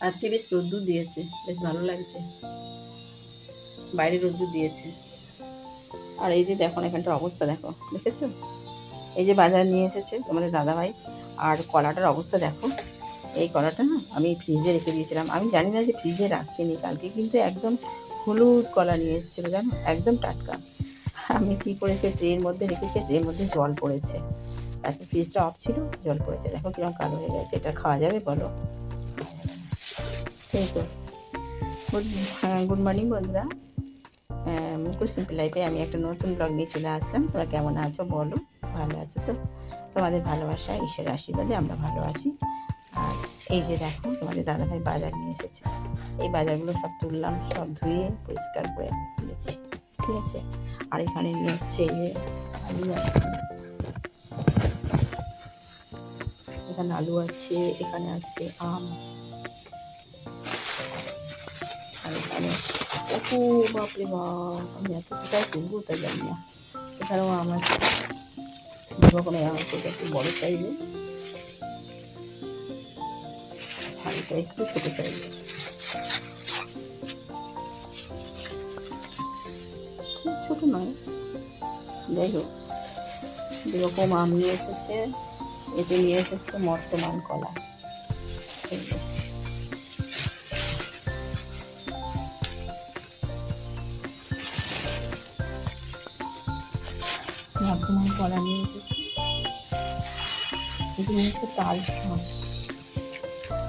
আজকে বেশ রোদ্দুর দিয়েছে, বেশ ভালো লাগছে, বাইরে রোদ্দুর দিয়েছে। আর এই যে দেখো এখানটার অবস্থা দেখো, দেখেছো? এই যে বাজার নিয়ে এসেছে তোমাদের দাদাভাই, আর কলাটার অবস্থা দেখো। এই কলাটা না আমি ফ্রিজে রেখে দিয়েছিলাম, আমি জানি না যে ফ্রিজে রাখিনি, কালকে কিন্তু একদম হলুদ কলা নিয়ে এসেছিলো জানো, একদম টাটকা। আমি কী করেছি, ট্রের মধ্যে রেখেছি, ট্রের মধ্যে জল পড়েছে, তারপর ফ্রিজটা অফ ছিল, জল পড়েছে, দেখো কিরকম কালো হয়ে গেছে। এটা খাওয়া যাবে বলো? সেই তো। গুড মর্নিং বন্ধুরা, মুখোশ সিম্পল লাইফে আমি একটা নতুন ব্লগ নিয়ে চলে আসলাম। তোমরা কেমন আছো বলো? ভালো আছো তো? তোমাদের ভালোবাসা, ঈশ্বরের আশীর্বাদে আমরা ভালো আছি। আর এই যে দেখো তোমাদের দাদাভাই বাজার নিয়ে এসেছে, এই বাজারগুলো সব তুললাম, সব ধুয়ে পরিষ্কার করে তুলেছি, ঠিক আছে। আর এখানে নিয়ে এসছে এই যে আলু আছে, এখানে আলু আছে, এখানে আছে আম, আর এখানে ও বাপরে বাপ, আমি এত কোথায় তুলবো তা জানি না। এখানেও আম আছে, দু রকমের আম আছে, একটু বড়ো সাইজে, আর এটা একটু ছোটো সাইজে, খুব ছোটো নয়, যাই হোক যেরকম আম নিয়ে এসেছে। এতে নিয়ে এসেছে মর্তমান কলা, এই যে মর্তমান কলা নিয়ে এসেছে। এতে নিয়ে এসেছে তাল শাঁস,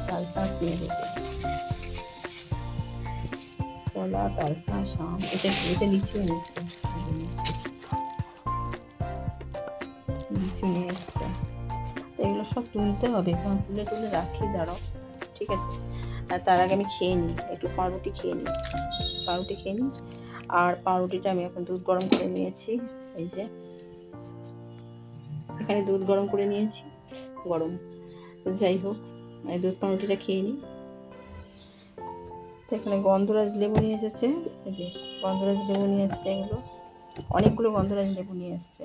তাল শাঁস নিয়ে এসেছে, কলা, তাল শাঁস, আম, এটা লিচু এনেছে, লিচু নিয়ে এসছে। এগুলো সব তুলতে হবে, কারণ তুলে তুলে রাখি, দাঁড়াও, ঠিক আছে। আর তার আগে আমি খেয়ে নিই, একটু পাউরুটি খেয়ে নিই, পাউরুটি খেয়ে নিই। আর পাউরুটিটা আমি এখন দুধ গরম করে নিয়েছি, এই যে এখানে দুধ গরম করে নিয়েছি, গরম। যাই হোক, এই দুধ পাউরুটিটা খেয়ে নিই। তো এখানে গন্ধরাজ লেবু নিয়ে এসেছে, এই যে গন্ধরাজ লেবু নিয়ে এসছে, এগুলো অনেকগুলো গন্ধরাজ লেবু নিয়ে এসছে।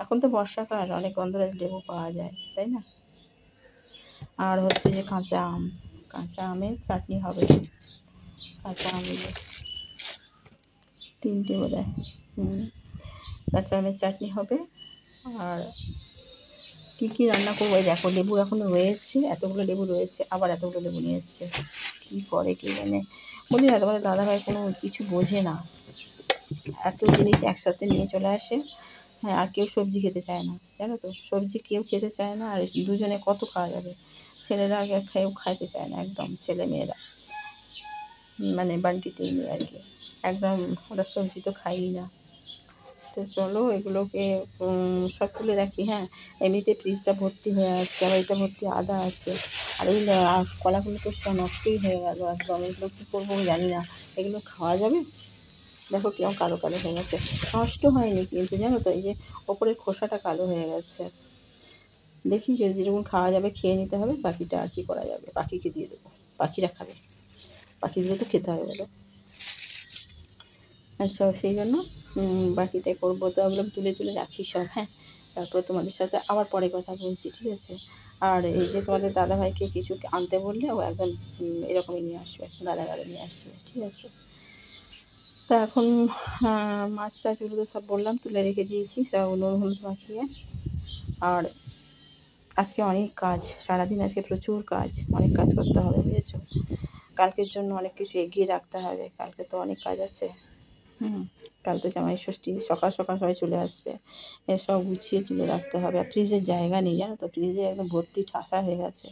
এখন তো বর্ষাকাল, অনেক গন্ধরাজ লেবু পাওয়া যায়, তাই না? আর হচ্ছে যে কাঁচা আম, কাঁচা আমের চাটনি হবে, কাঁচা আম তিনটে বোধ হয়, কাঁচা আমের চাটনি হবে। আর কী কী রান্না করবো, এই দেখো লেবু এখনও রয়েছে, এতগুলো লেবু রয়েছে, আবার এতগুলো লেবু নিয়ে এসছে, কী করে কে জানে। বলি না তোমাদের দাদাভাই কোনো কিছু বোঝে না, এত জিনিস একসাথে নিয়ে চলে আসে। হ্যাঁ, আর কেউ সবজি খেতে চায় না, জানো তো, সবজি কেউ খেতে চায় না। আর দুজনে কত খাওয়া যাবে, ছেলেরা আগে কেউ খাইতে চায় না, একদম ছেলে মেয়েরা, মানে বান্টিতেই নেই আর কি, একদম ওরা সবজি তো খাইই না। তো চলো এগুলোকে সব তুলে রাখি। হ্যাঁ, এমনিতে ফ্রিজটা ভর্তি হয়ে আছে, আবার এটা ভর্তি আদা আছে, আর এই কলাগুলো তো সব নষ্টই হয়ে গেল একদম, এগুলো কী করবো জানি না। এগুলো খাওয়া যাবে? দেখো কিরকম কালো কালো হয়ে গেছে, নষ্ট হয়নি কিন্তু জানো তো, এই যে ওপরের খোসাটা কালো হয়ে গেছে। দেখি যে যেরকম খাওয়া যাবে খেয়ে নিতে হবে, বাকিটা আর কি করা যাবে, পাখিকে দিয়ে দেবো, পাখিরা খাবে, পাখিগুলো তো খেতে হবে বলো। আচ্ছা, সেই জন্য বাকিটাই করবো, তো ওগুলো তুলে তুলে রাখি সব। হ্যাঁ, তারপর তোমাদের সাথে আবার পরে কথা বলছি, ঠিক আছে। আর এই যে তোমাদের দাদাভাইকে কিছু আনতে বললে ও একদম এরকমই নিয়ে আসবে, গাদা গাদা নিয়ে আসবে, ঠিক আছে। তা এখন মাছ টাছগুলো তো সব বললাম তুলে রেখে দিয়েছি, সব নুন হলুদ মাখিয়ে। আর আজকে অনেক কাজ, সারাদিন আজকে প্রচুর কাজ, অনেক কাজ করতে হবে বুঝেছো। কালকের জন্য অনেক কিছু এগিয়ে রাখতে হবে, কালকে তো অনেক কাজ আছে। কাল তো জামাই ষষ্ঠী, সকাল সকাল সবাই চলে আসবে, এসব গুছিয়ে তুলে রাখতে হবে। আর ফ্রিজের জায়গা নেই জানো তো, ফ্রিজে একদম ভর্তি ঠাসা হয়ে গেছে,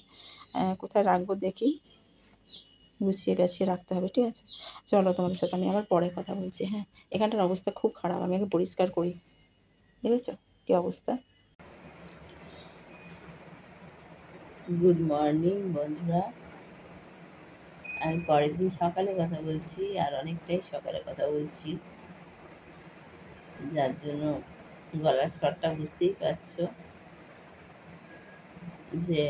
কোথায় রাখবো দেখি, গুছিয়ে গাছিয়ে রাখতে হবে, ঠিক আছে। চলো তোমাদের সাথে আমি আবার পরে কথা বলছি। হ্যাঁ, এখানটার অবস্থা খুব খারাপ, আমি আগে পরিষ্কার করি, দেখেছো কী অবস্থা। গুড মর্নিং বন্ধুরা, আমি পরের দিন সকালে কথা বলছি, আর অনেকটাই সকালে কথা বলছি, যার জন্য গলার স্বরটা বুঝতেই পারছো যে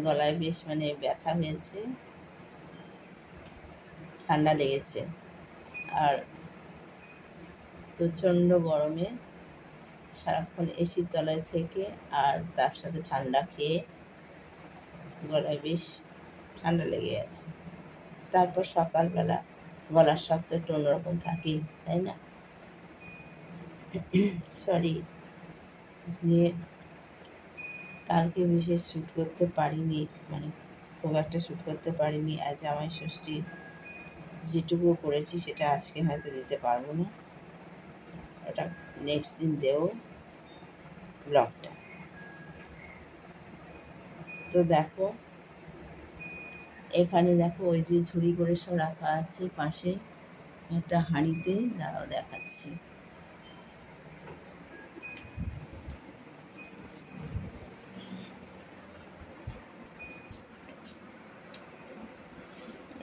গলায় বেশ মানে ব্যথা হয়েছে, ঠান্ডা লেগেছে। আর প্রচণ্ড গরমে সারাক্ষণ এসির তলায় থেকে আর তার সাথে ঠান্ডা খেয়ে গলায় বেশ ঠান্ডা লেগে আছে। তারপর সকালবেলা গলার স্বাদ তো একটু অন্যরকম থাকেই, তাই না? সরি, দিয়ে কালকে বিশেষ শ্যুট করতে পারিনি, মানে খুব একটা শ্যুট করতে পারিনি। আজ জামাই ষষ্ঠী, যেটুকু করেছি সেটা আজকে হয়তো দিতে পারবো না, ওটা নেক্সট দিন দেবো ব্লগটা। তো দেখো এখানে, দেখো ওই যে ঝুড়ি করে সব রাখা আছে পাশে একটা হাঁড়িতে, দাঁড়াও দেখাচ্ছি।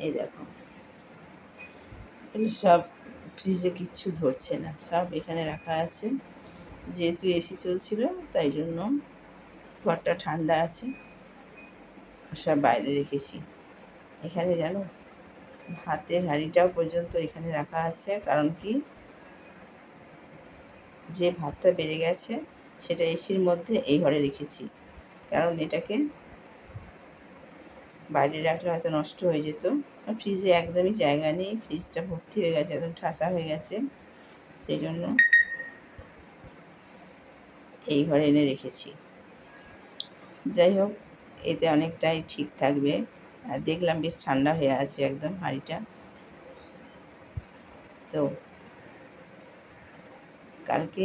এই দেখো, এগুলো সব ফ্রিজে কিচ্ছু ধরছে না, সব এখানে রাখা আছে। যেহেতু এসি চলছিল তাই জন্য ঘরটা ঠান্ডা আছে, সব বাইরে রেখেছি। এখানে জানো, ভাতের হাঁড়িটাও পর্যন্ত এখানে রাখা আছে। কারণ কি, যে ভাতটা বেড়ে গেছে সেটা এসির মধ্যে এই ঘরে রেখেছি। কারণ এটাকে বাইরে রাখলে হয়তো নষ্ট হয়ে যেত। ফ্রিজে একদমই জায়গা নেই, ফ্রিজটা ভর্তি হয়ে গেছে, একদম ঠাসা হয়ে গেছে, সেই জন্য এই ঘরে এনে রেখেছি। যাই হোক, এতে অনেকটাই ঠিক থাকবে। আর দেখলাম বেশ ঠান্ডা হয়ে আছে একদম হাঁড়িটা। তো কালকে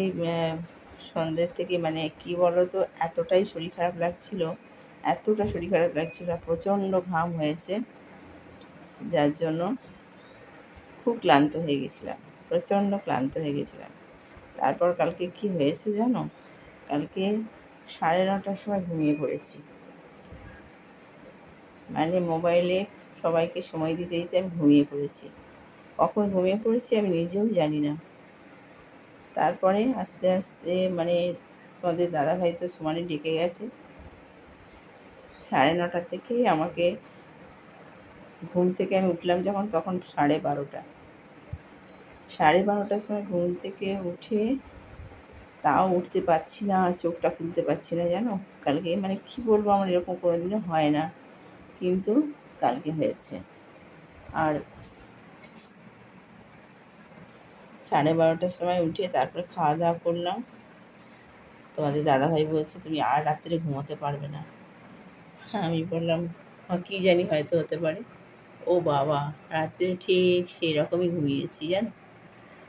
সন্ধ্যের থেকে, মানে কি বলো তো, এতটাই শরীর খারাপ লাগছিল, এতটা শরীর খারাপ লাগছিল, প্রচণ্ড ঘাম হয়েছে, যার জন্য খুব ক্লান্ত হয়ে গেছিলাম, প্রচণ্ড ক্লান্ত হয়ে গেছিলাম। তারপর কালকে কি হয়েছে জানো, কালকে 9:30টার সময় ঘুমিয়ে পড়েছি। মানে মোবাইলে সবাইকে সময় দিতে দিতে আমি ঘুমিয়ে পড়েছি। কখন ঘুমিয়ে পড়েছি আমি নিজেও জানি না। তারপরে আস্তে আস্তে, মানে তোমাদের দাদাভাই তো সমানে ডেকে গেছে। 9:30 থেকে আমাকে ঘুম থেকে আমি উঠলাম যখন, তখন 12:30। 12:30টার সময় ঘুম থেকে উঠে তাও উঠতে পারছি না, চোখটা খুলতে পারছি না জানো। কালকে মানে কি বলবো, আমার এরকম কোনোদিনও হয় না, কিন্তু কালকে হয়েছে। আর 12:30টার সময় উঠে তারপরে খাওয়া দাওয়া করলাম। তোমাদের দাদাভাই বলছে তুমি আর রাত্রে ঘুমোতে পারবে না। হ্যাঁ, আমি বললাম কী জানি, হয়তো হতে পারে। ও বাবা, রাত্রে ঠিক সেই রকমই ঘুমিয়েছি জানো।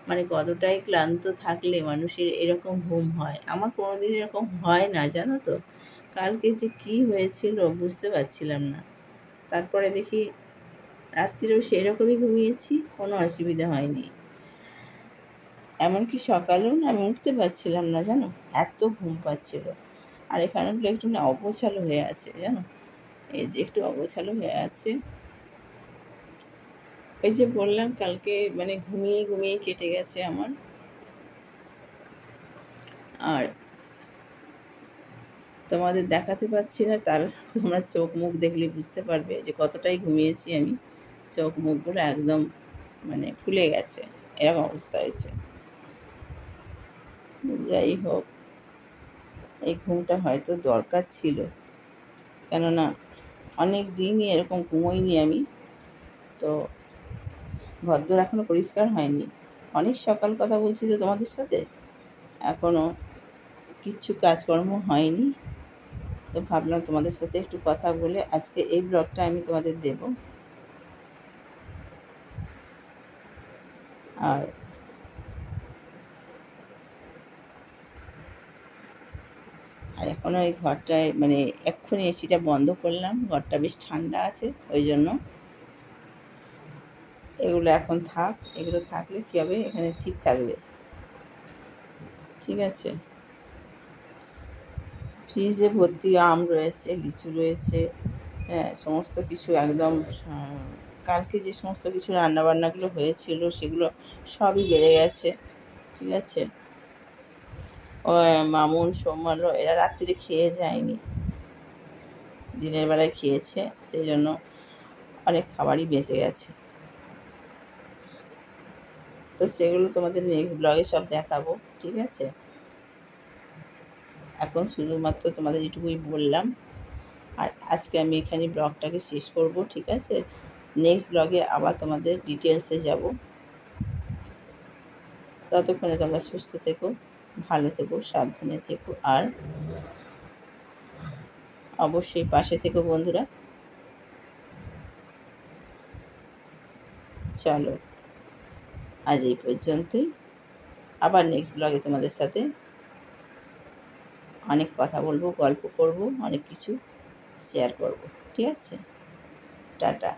মানে কতটাই ক্লান্ত থাকলে মানুষের এরকম ঘুম হয়, আমার কোনোদিন এরকম হয় না জানো তো। কালকে যে কী হয়েছিল বুঝতে পারছিলাম না। তারপরে দেখি রাত্রিরেও সেই রকমই ঘুমিয়েছি, কোনো অসুবিধা হয়নি। এমনকি সকালেও না আমি উঠতে পারছিলাম না জানো, এত ঘুম পাচ্ছিল। আর এখানগুলো একটু না অগোছালো হয়ে আছে জানো, এই যে একটু অগোছালো হয়ে আছে। ওই যে বললাম কালকে মানে ঘুমিয়ে ঘুমিয়ে কেটে গেছে আমার। আর তোমাদের দেখাতে পারছি না, তার তোমরা চোখ মুখ দেখলে বুঝতে পারবে যে কতটাই ঘুমিয়েছি আমি। চোখ মুখগুলো একদম মানে ফুলে গেছে, এরকম অবস্থা হয়েছে। যাই হোক, এই ঘুমটা হয়তো দরকার ছিল, কেননা অনেক দিনই এরকম ঘুমোইনি আমি। তো ঘরদোর এখনও পরিষ্কার হয়নি, অনেক সকাল কথা বলছি তো তোমাদের সাথে, এখনও কিচ্ছু কাজকর্ম হয়নি। তো ভাবলাম তোমাদের সাথে একটু কথা বলে আজকে এই ব্লগটা আমি তোমাদের দেব। আর আর এখনও এই ঘরটায়, মানে এক্ষুনি এসিটা বন্ধ করলাম, ঘরটা বেশ ঠান্ডা আছে, ওই জন্য এগুলো এখন থাক। এগুলো থাকলে কী হবে, এখানে ঠিক থাকবে, ঠিক আছে। ফ্রিজে ভর্তি আম রয়েছে, লিচু রয়েছে, হ্যাঁ সমস্ত কিছু একদম। কালকে যে সমস্ত কিছু রান্নাবান্নাগুলো হয়েছিল সেগুলো সবই বেড়ে গেছে, ঠিক আছে। ও মামুন সৌম্যালো এরা রাত্রিরে খেয়ে যায়নি, দিনের বেলায় খেয়েছে, সেই জন্য অনেক খাবারই বেঁচে গেছে। তো সেগুলো তোমাদের নেক্সট ব্লগে সব দেখাবো, ঠিক আছে। এখন শুধুমাত্র তোমাদের এটুকুই বললাম আর আজকে আমি এখানে ব্লগটাকে শেষ করব, ঠিক আছে? নেক্সট ব্লগে আবার তোমাদের ডিটেলসে যাব। ততক্ষণে তোমরা সুস্থ থেকো, ভালো থেকো, সাবধানে থেকো, আর অবশ্যই পাশে থেকো বন্ধুরা। চলো আজ এই পর্যন্তই। আবার নেক্সট ব্লগে তোমাদের সাথে অনেক কথা বলবো, গল্প করব, অনেক কিছু শেয়ার করব, ঠিক আছে? টাটা।